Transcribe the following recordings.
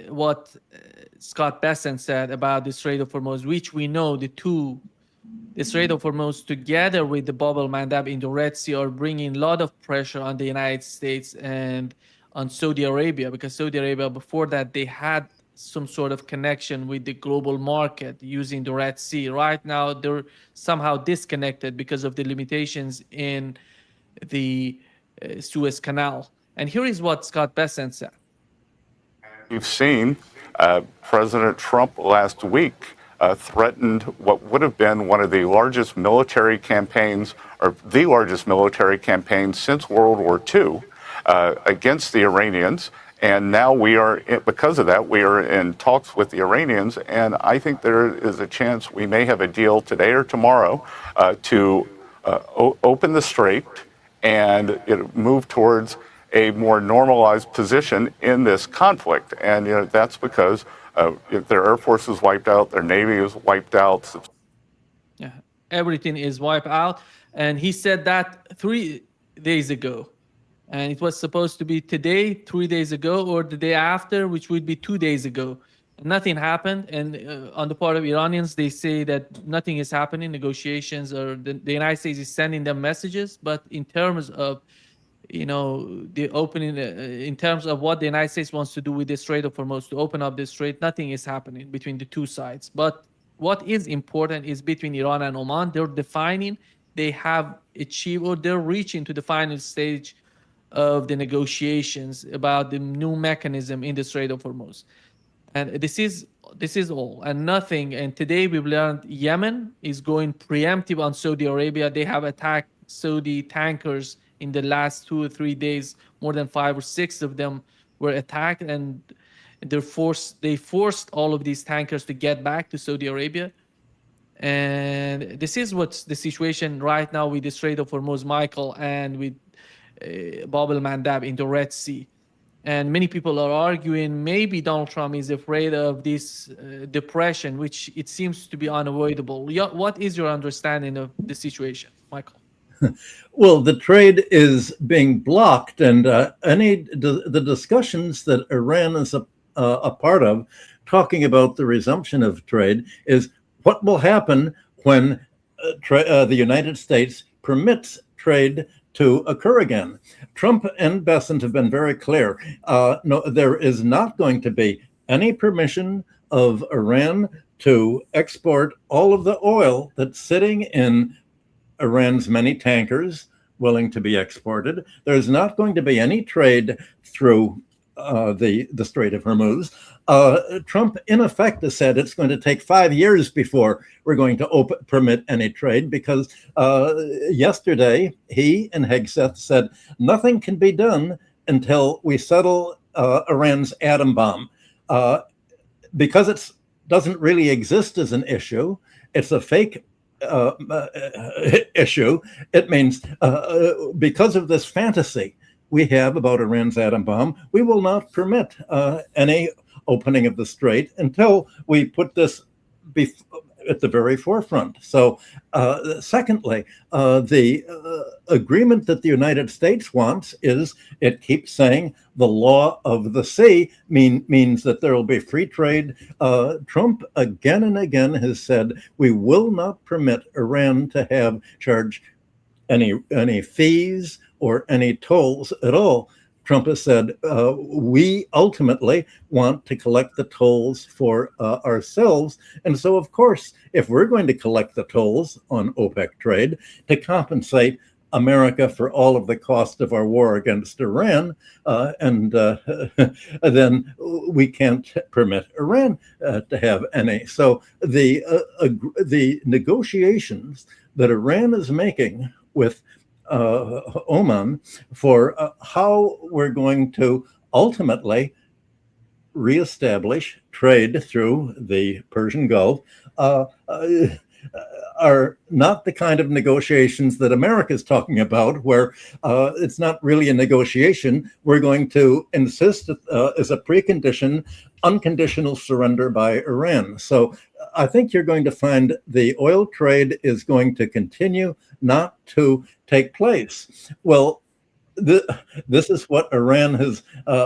what Scott Bessent said about the Strait of Hormuz, which we know the Strait of Hormuz together with the bubble mandab in the Red Sea are bringing a lot of pressure on the United States and on Saudi Arabia, because Saudi Arabia before that they had some sort of connection with the global market using the Red Sea. Right now they're somehow disconnected because of the limitations in the Suez Canal. And here is what Scott Bessent said. You've seen President Trump last week threatened what would have been one of the largest military campaigns, or the largest military campaign since World War II, against the Iranians. And now because of that, we are in talks with the Iranians. And I think there is a chance we may have a deal today or tomorrow to open the strait and move towards a more normalized position in this conflict. And that's because their Air Force is wiped out, their Navy is wiped out. Yeah, everything is wiped out. And he said that 3 days ago. And it was supposed to be today, 3 days ago, or the day after, which would be 2 days ago. Nothing happened. And on the part of Iranians, they say that nothing is happening. Negotiations, or the United States is sending them messages. But in terms of the opening, in terms of what the United States wants to do with the Strait of Hormuz, to open up the strait, nothing is happening between the two sides. But what is important is between Iran and Oman, they have achieved, or they're reaching to the final stage of the negotiations about the new mechanism in the Strait of Hormuz. And this is all and nothing. And today we've learned Yemen is going preemptive on Saudi Arabia. They have attacked Saudi tankers in the last 2 or 3 days. More than 5 or 6 of them were attacked, and they forced all of these tankers to get back to Saudi Arabia. And this is what's the situation right now with the Strait of Hormuz, Michael, and with Bab el-Mandab in the Red Sea. And many people are arguing maybe Donald Trump is afraid of this depression, which it seems to be unavoidable. What is your understanding of the situation, Michael? Well, the trade is being blocked, and the discussions that Iran is a part of, talking about the resumption of trade, is what will happen when the United States permits trade to occur again. Trump and Bessent have been very clear. No, there is not going to be any permission of Iran to export all of the oil that's sitting in Iran's many tankers willing to be exported. There's not going to be any trade through the Strait of Hormuz. Trump, in effect, has said it's going to take 5 years before we're going to permit any trade, because yesterday he and Hegseth said nothing can be done until we settle Iran's atom bomb. Because it doesn't really exist as an issue, it's a fake issue. It means because of this fantasy we have about Iran's atom bomb, we will not permit any opening of the strait until we put this at the very forefront. So secondly, the agreement that the United States wants is, it keeps saying the law of the sea means that there will be free trade. Trump again and again has said we will not permit Iran to charge any fees or any tolls at all. Trump has said, we ultimately want to collect the tolls for ourselves. And so, of course, if we're going to collect the tolls on OPEC trade to compensate America for all of the cost of our war against Iran, then we can't permit Iran to have any. So the negotiations that Iran is making with Oman for how we're going to ultimately reestablish trade through the Persian Gulf are not the kind of negotiations that America is talking about, where it's not really a negotiation. We're going to insist as a precondition unconditional surrender by Iran. So I think you're going to find the oil trade is going to continue not to take place. Well, This is what Iran has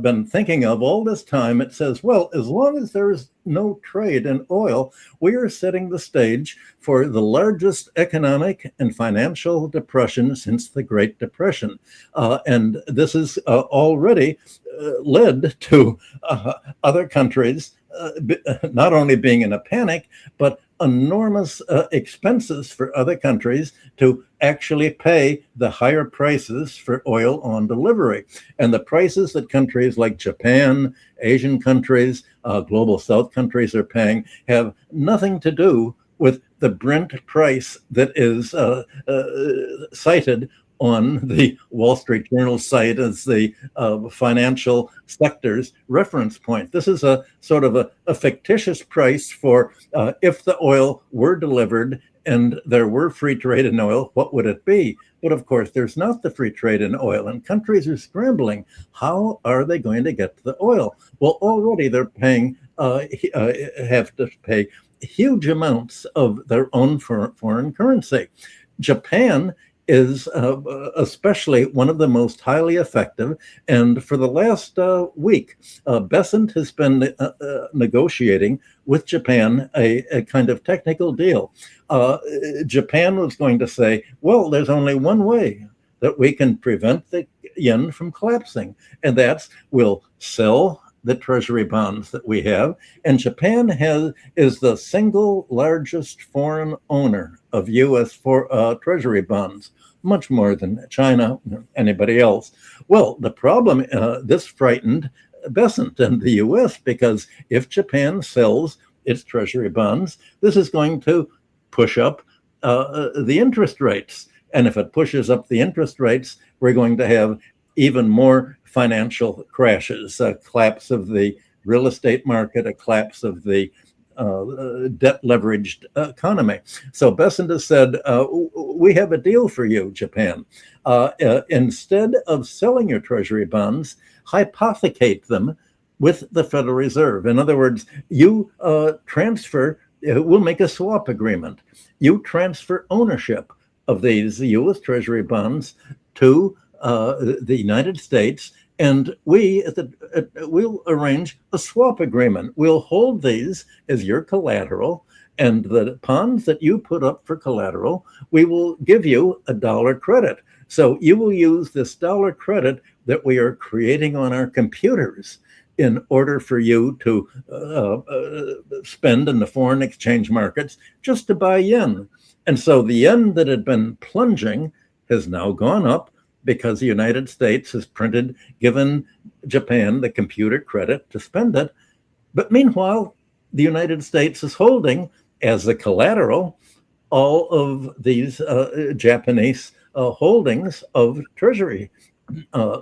been thinking of all this time. It says, well, as long as there is no trade in oil, we are setting the stage for the largest economic and financial depression since the Great Depression. And this has already led to other countries not only being in a panic, but enormous expenses for other countries to actually pay the higher prices for oil on delivery. And the prices that countries like Japan, Asian countries, global South countries are paying have nothing to do with the Brent price that is cited on the Wall Street Journal site as the financial sector's reference point. This is a sort of a fictitious price for if the oil were delivered and there were free trade in oil, what would it be? But of course, there's not the free trade in oil, and countries are scrambling. How are they going to get to the oil? Well, already they're paying, have to pay huge amounts of their own foreign currency. Japan is especially one of the most highly effective. And for the last week, Besant has been negotiating with Japan a kind of technical deal. Japan was going to say, well, there's only one way that we can prevent the yen from collapsing, and that's we'll sell the treasury bonds that we have. And Japan is the single largest foreign owner of U.S. treasury bonds, much more than China or anybody else. Well, the problem, this frightened Besant and the U.S. because if Japan sells its treasury bonds, this is going to push up the interest rates. And if it pushes up the interest rates, we're going to have even more financial crashes, a collapse of the real estate market, a collapse of the debt leveraged economy. So Besant has said, we have a deal for you, Japan. Instead of selling your treasury bonds, hypothecate them with the Federal Reserve. In other words, you transfer, we'll make a swap agreement. You transfer ownership of these U.S. treasury bonds to the United States, and we'll arrange a swap agreement. We'll hold these as your collateral, and the bonds that you put up for collateral, we will give you a dollar credit. So you will use this dollar credit that we are creating on our computers in order for you to spend in the foreign exchange markets just to buy yen. And so the yen that had been plunging has now gone up because the United States has given Japan the computer credit to spend it. But meanwhile, the United States is holding as the collateral all of these Japanese holdings of treasury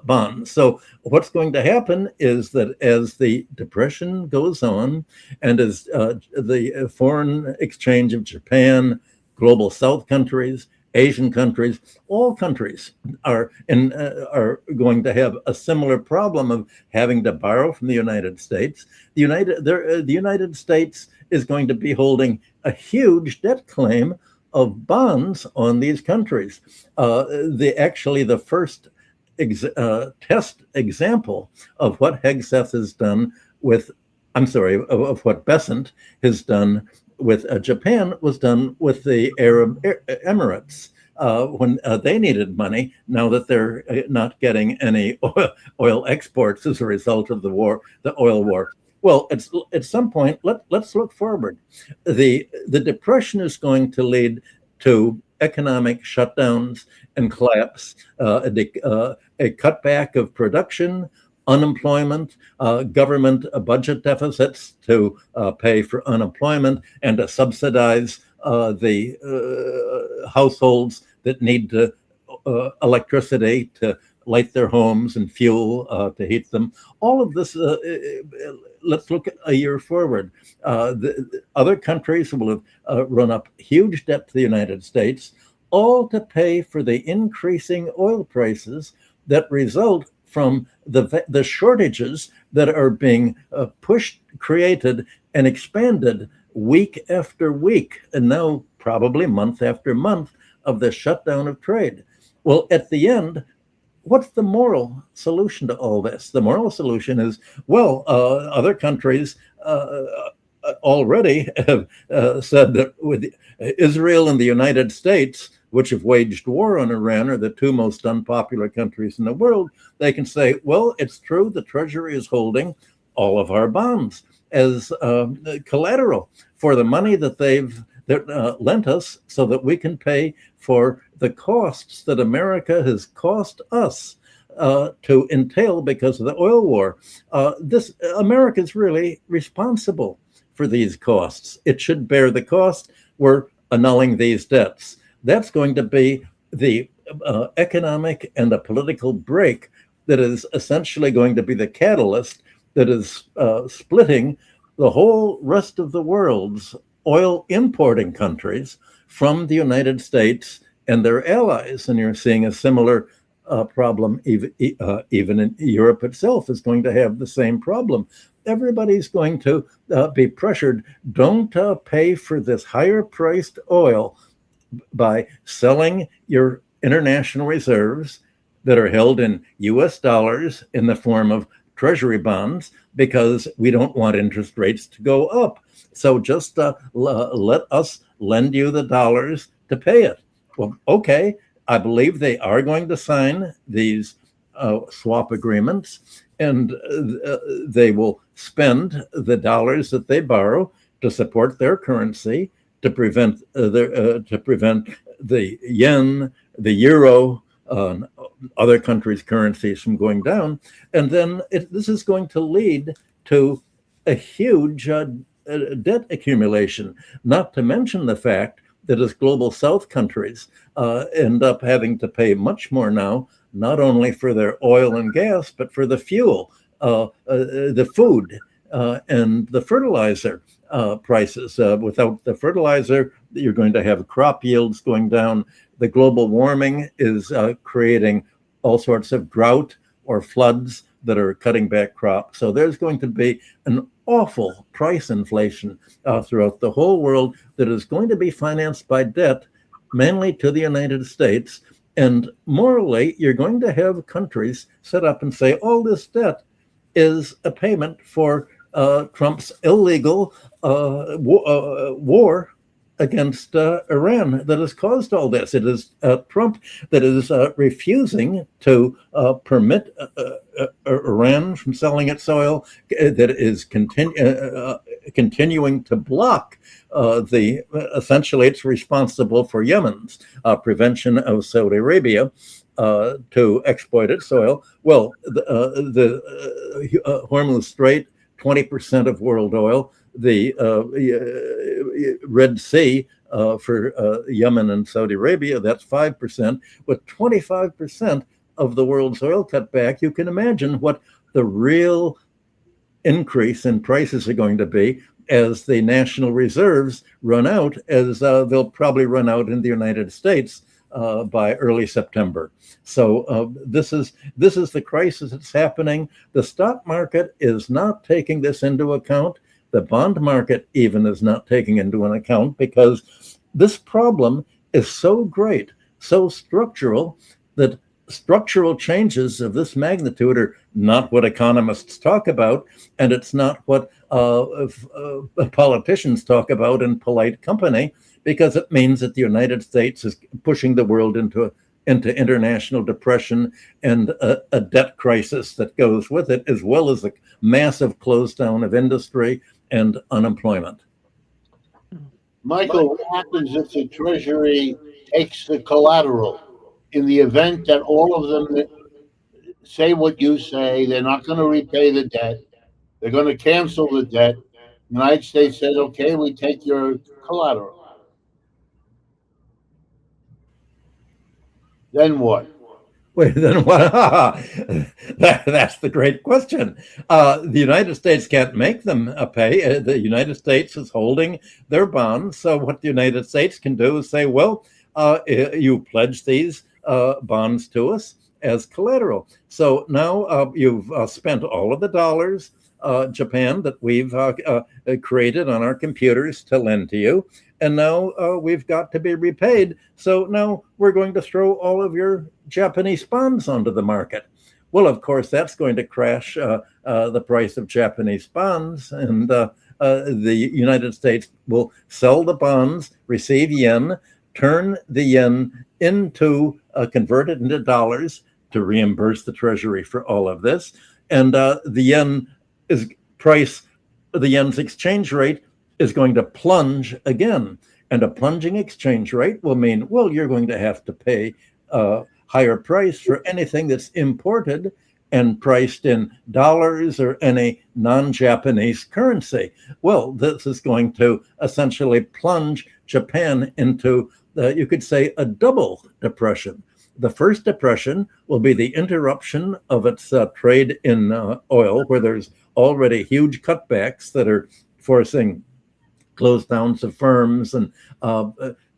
bonds. So what's going to happen is that as the depression goes on and as the foreign exchange of Japan, global South countries, Asian countries, all countries are going to have a similar problem of having to borrow from the United States. The United States is going to be holding a huge debt claim of bonds on these countries. The first test example of what Hegseth has done of what Besant has done with Japan was done with the Arab Emirates when they needed money. Now that they're not getting any oil exports as a result of the oil war. Well, at some point, let's look forward. The depression is going to lead to economic shutdowns and collapse, a cutback of production, unemployment, government budget deficits to pay for unemployment and to subsidize the households that need electricity to light their homes and fuel to heat them. All of this, let's look at a year forward. The other countries will have run up huge debt to the United States, all to pay for the increasing oil prices that result from the shortages that are being created and expanded week after week, and now probably month after month of the shutdown of trade. Well, at the end, what's the moral solution to all this? The moral solution is, well, other countries already have said that with Israel and the United States, which have waged war on Iran, are the two most unpopular countries in the world, they can say, well, it's true, the Treasury is holding all of our bonds as collateral for the money that they've lent us so that we can pay for the costs that America has cost us to entail because of the oil war. America is really responsible for these costs. It should bear the cost. We're annulling these debts. That's going to be the economic and the political break that is essentially going to be the catalyst that is splitting the whole rest of the world's oil importing countries from the United States and their allies. And you're seeing a similar problem, even in Europe itself is going to have the same problem. Everybody's going to be pressured. Don't pay for this higher priced oil by selling your international reserves that are held in US dollars in the form of treasury bonds, because we don't want interest rates to go up. So just let us lend you the dollars to pay it. Well, okay, I believe they are going to sign these swap agreements, and they will spend the dollars that they borrow to support their currency, to prevent the yen, the euro, other countries' currencies from going down. And then this is going to lead to a huge debt accumulation, not to mention the fact that as global South countries end up having to pay much more now, not only for their oil and gas, but for the fuel, the food, and the fertilizer prices. Without the fertilizer, you're going to have crop yields going down. The global warming is creating all sorts of drought or floods that are cutting back crops. So there's going to be an awful price inflation throughout the whole world that is going to be financed by debt, mainly to the United States. And morally, you're going to have countries set up and say, all this debt is a payment for Trump's illegal war against Iran that has caused all this. It is Trump that is refusing to permit Iran from selling its oil, that is continuing to block essentially it's responsible for Yemen's prevention of Saudi Arabia to exploit its oil. Well, the Hormuz Strait, 20% of world oil, the Red Sea for Yemen and Saudi Arabia, that's 5%. With 25% of the world's oil cut back, you can imagine what the real increase in prices are going to be as the national reserves run out, as they'll probably run out in the United States by early September. So this is the crisis that's happening. The stock market is not taking this into account. The bond market even is not taking into an account, because this problem is so great, so structural, that structural changes of this magnitude are not what economists talk about, and it's not what politicians talk about in polite company, because it means that the United States is pushing the world into international depression and a debt crisis that goes with it, as well as a massive close down of industry and unemployment. Michael, what happens if the Treasury takes the collateral in the event that all of them say what you say? They're not going to repay the debt. They're going to cancel the debt. The United States says, okay, we take your collateral. Then what? Wait, then what? That's the great question. The United States can't make them pay. The United States is holding their bonds. So what the United States can do is say, well, you pledge these bonds to us as collateral. So now you've spent all of the dollars, Japan, that we've created on our computers to lend to you. and now we've got to be repaid. So now we're going to throw all of your Japanese bonds onto the market. Well, of course, that's going to crash the price of Japanese bonds, and the United States will sell the bonds, receive yen, turn the yen into convert it into dollars to reimburse the Treasury for all of this, and the yen's exchange rate is going to plunge again. And a plunging exchange rate will mean, well, you're going to have to pay a higher price for anything that's imported and priced in dollars or any non-Japanese currency. Well, this is going to essentially plunge Japan into, you could say, a double depression. The first depression will be the interruption of its trade in oil, where there's already huge cutbacks that are forcing close downs of firms and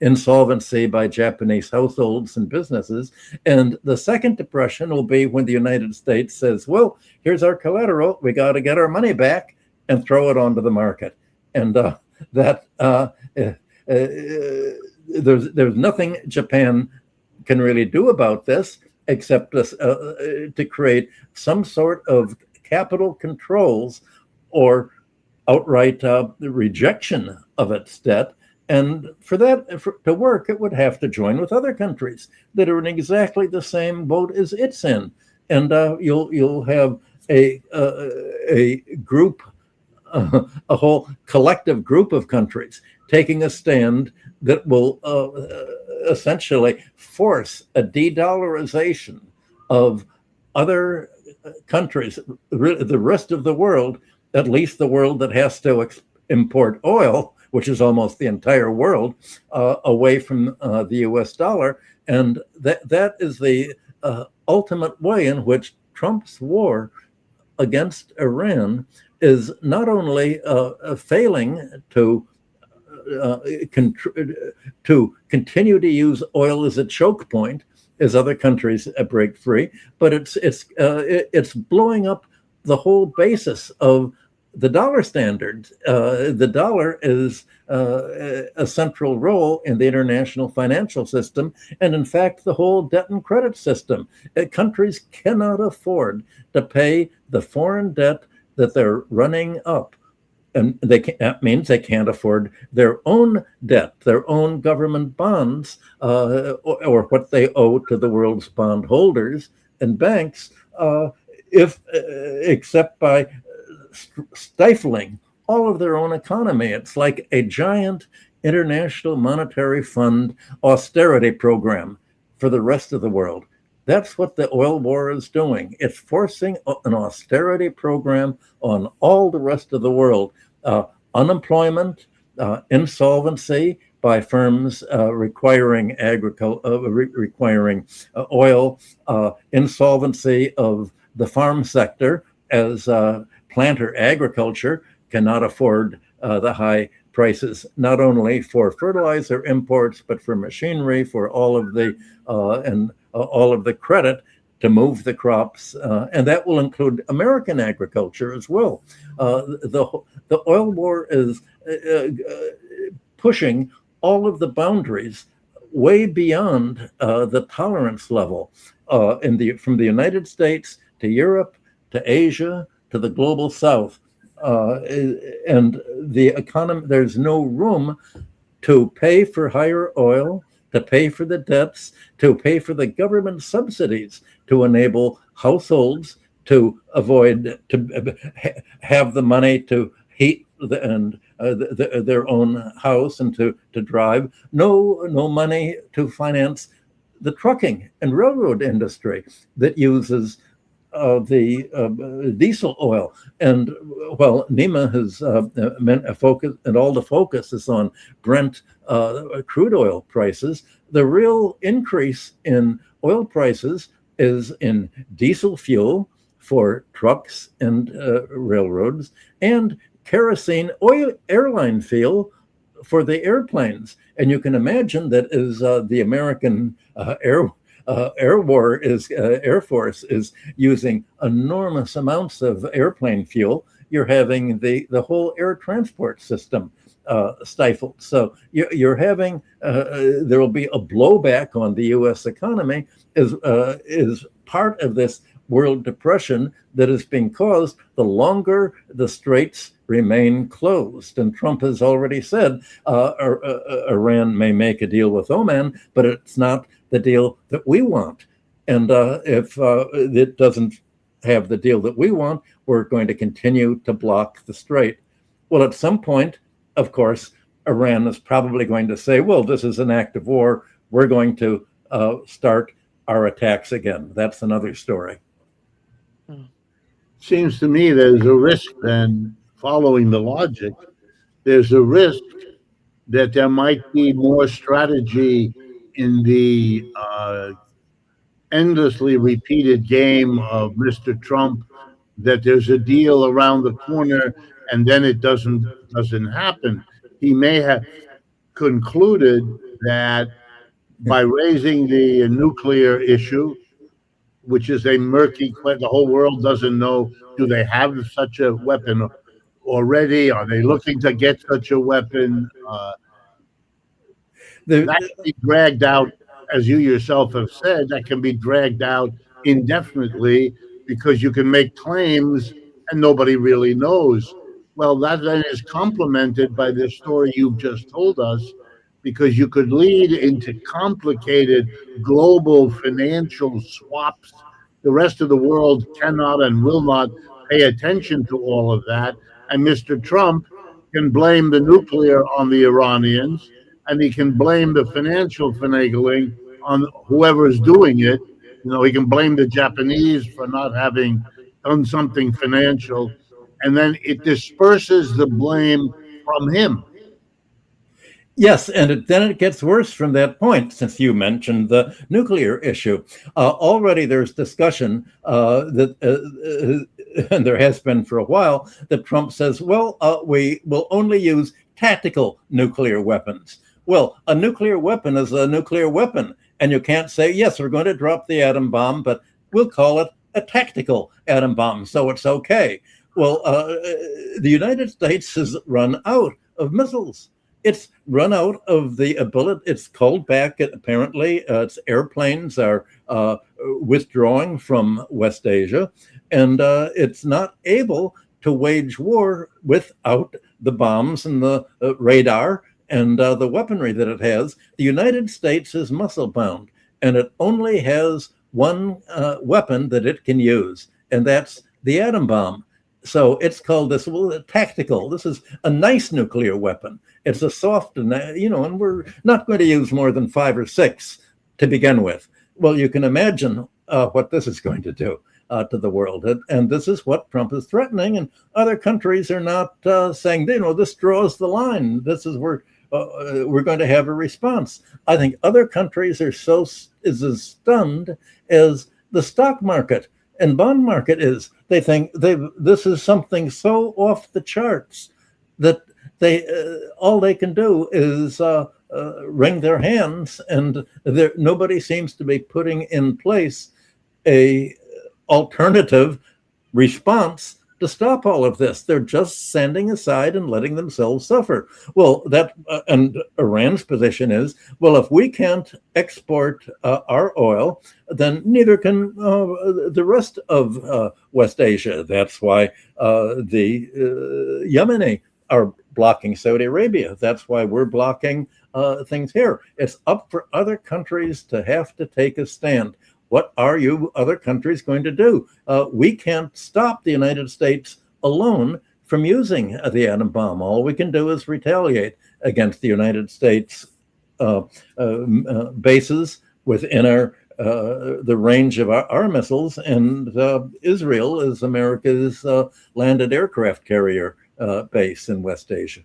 insolvency by Japanese households and businesses. And the second depression will be when the United States says, well, here's our collateral, we got to get our money back, and throw it onto the market. And there's nothing Japan can really do about this except to create some sort of capital controls or outright rejection of its debt. And for that to work, it would have to join with other countries that are in exactly the same boat as it's in. And you'll have a group, a whole collective group of countries taking a stand that will essentially force a de-dollarization of other countries, the rest of the world, at least the world that has to import oil, which is almost the entire world, away from the US dollar. And that is the ultimate way in which Trump's war against Iran is not only failing to continue to use oil as a choke point as other countries break free, but it's blowing up the whole basis of the dollar standard. The dollar is a central role in the international financial system, and in fact, the whole debt and credit system. Countries cannot afford to pay the foreign debt that they're running up. And that means they can't afford their own debt, their own government bonds, or what they owe to the world's bondholders and banks, except by stifling all of their own economy. It's like a giant International Monetary Fund austerity program for the rest of the world. That's what the oil war is doing. It's forcing an austerity program on all the rest of the world. Unemployment, insolvency by firms requiring oil, insolvency of the farm sector as planter agriculture cannot afford the high prices, not only for fertilizer imports, but for machinery, for all of the credit to move the crops, and that will include American agriculture as well. The oil war is pushing all of the boundaries way beyond the tolerance level from the United States to Europe to Asia to the global South, and the economy. There's no room to pay for higher oil, to pay for the debts, to pay for the government subsidies to enable households to avoid to have the money to heat their own house and to drive. No money to finance the trucking and railroad industry that uses the diesel oil. And while Nima has meant a focus, and all the focus is on Brent crude oil prices, the real increase in oil prices is in diesel fuel for trucks and railroads, and kerosene oil airline fuel for the airplanes. And you can imagine that as the American Air Force is using enormous amounts of airplane fuel, you're having the whole air transport system stifled. So you're having there will be a blowback on the U.S. economy is part of this world depression that is being caused the longer the straits remain closed. And Trump has already said Iran may make a deal with Oman, but it's not the deal that we want. And if it doesn't have the deal that we want, we're going to continue to block the strait. Well, at some point, of course, Iran is probably going to say, well, this is an act of war. We're going to start our attacks again. That's another story. Seems to me there's a risk then, following the logic, there's a risk that there might be more strategy in the endlessly repeated game of Mr. Trump, that there's a deal around the corner and then it doesn't happen. He may have concluded that by raising the nuclear issue, which is a murky question, the whole world doesn't know, do they have such a weapon already? Are they looking to get such a weapon? That can be dragged out, as you yourself have said, that can be dragged out indefinitely because you can make claims and nobody really knows. Well, that then is complemented by the story you've just told us, because you could lead into complicated global financial swaps. The rest of the world cannot and will not pay attention to all of that. And Mr. Trump can blame the nuclear on the Iranians, and he can blame the financial finagling on whoever is doing it. You know, he can blame the Japanese for not having done something financial, and then it disperses the blame from him. Yes, and then it gets worse from that point, since you mentioned the nuclear issue. Already there's discussion that, and there has been for a while, that Trump says, well, we will only use tactical nuclear weapons. Well, a nuclear weapon is a nuclear weapon, and you can't say, yes, we're going to drop the atom bomb, but we'll call it a tactical atom bomb, so it's okay. Well, the United States has run out of missiles. It's run out of the ability. It's called back. Apparently, its airplanes are withdrawing from West Asia, and it's not able to wage war without the bombs and the radar and the weaponry that it has. The United States is muscle bound, and it only has one weapon that it can use, and that's the atom bomb. So it's called this tactical. This is a nice nuclear weapon. It's a soft, and and we're not going to use more than 5 or 6 to begin with. Well, you can imagine what this is going to do to the world, and this is what Trump is threatening. And other countries are not saying, this draws the line. This is where we're going to have a response. I think other countries are as stunned as the stock market and bond market is. They think this is something so off the charts that all they can do is wring their hands, and nobody seems to be putting in place a alternative response to stop all of this. They're just standing aside and letting themselves suffer. Well, and Iran's position is, well, if we can't export our oil, then neither can the rest of West Asia. That's why the Yemeni are blocking Saudi Arabia. That's why we're blocking things here. It's up for other countries to have to take a stand. What are you other countries going to do? We can't stop the United States alone from using the atom bomb. All we can do is retaliate against the United States bases within the range of our missiles, and Israel is America's landed aircraft carrier base in West Asia.